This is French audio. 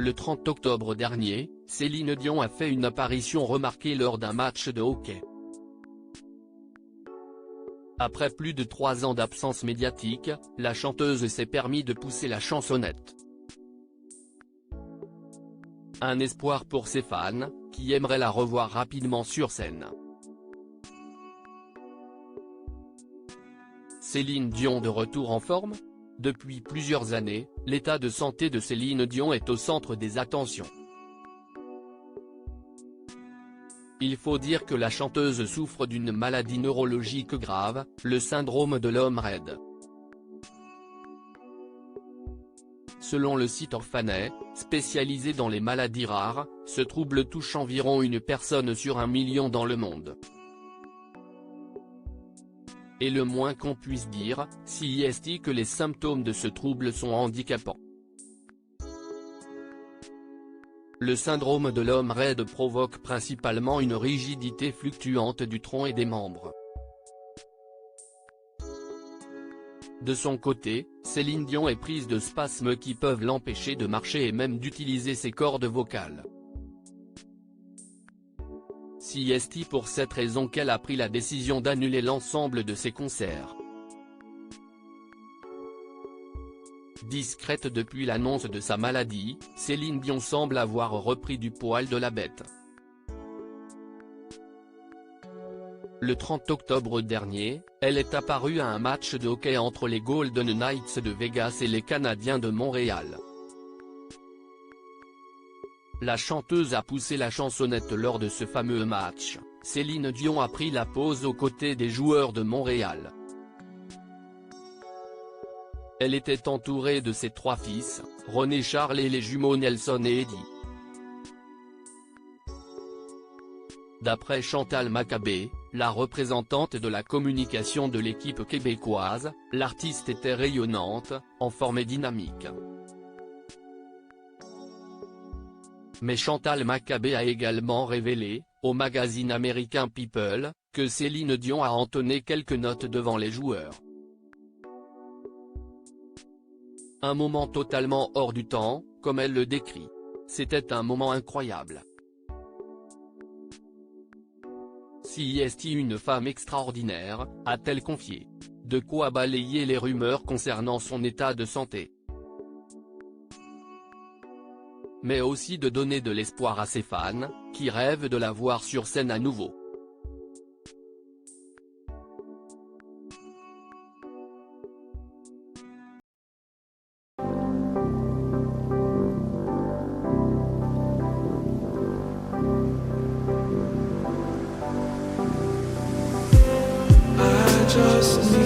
Le 30 octobre dernier, Céline Dion a fait une apparition remarquée lors d'un match de hockey. Après plus de 3 ans d'absence médiatique, la chanteuse s'est permis de pousser la chansonnette. Un espoir pour ses fans, qui aimeraient la revoir rapidement sur scène. Céline Dion de retour en forme ? Depuis plusieurs années, l'état de santé de Céline Dion est au centre des attentions. Il faut dire que la chanteuse souffre d'une maladie neurologique grave, le syndrome de l'homme raide. Selon le site Orphanet, spécialisé dans les maladies rares, ce trouble touche environ une personne sur 1 million dans le monde. Et le moins qu'on puisse dire, si est que les symptômes de ce trouble sont handicapants. Le syndrome de l'homme raide provoque principalement une rigidité fluctuante du tronc et des membres. De son côté, Céline Dion est prise de spasmes qui peuvent l'empêcher de marcher et même d'utiliser ses cordes vocales. C'est pour cette raison qu'elle a pris la décision d'annuler l'ensemble de ses concerts. Discrète depuis l'annonce de sa maladie, Céline Dion semble avoir repris du poil de la bête. Le 30 octobre dernier, elle est apparue à un match de hockey entre les Golden Knights de Vegas et les Canadiens de Montréal. La chanteuse a poussé la chansonnette lors de ce fameux match. Céline Dion a pris la pose aux côtés des joueurs de Montréal. Elle était entourée de ses 3 fils, René Charles et les jumeaux Nelson et Eddie. D'après Chantal Maccabée, la représentante de la communication de l'équipe québécoise, l'artiste était rayonnante, en forme et dynamique. Mais Chantal Maccabée a également révélé, au magazine américain People, que Céline Dion a entonné quelques notes devant les joueurs. Un moment totalement hors du temps, comme elle le décrit. C'était un moment incroyable. C'est une femme extraordinaire, a-t-elle confié. De quoi balayer les rumeurs concernant son état de santé. Mais aussi de donner de l'espoir à ses fans, qui rêvent de la voir sur scène à nouveau. Just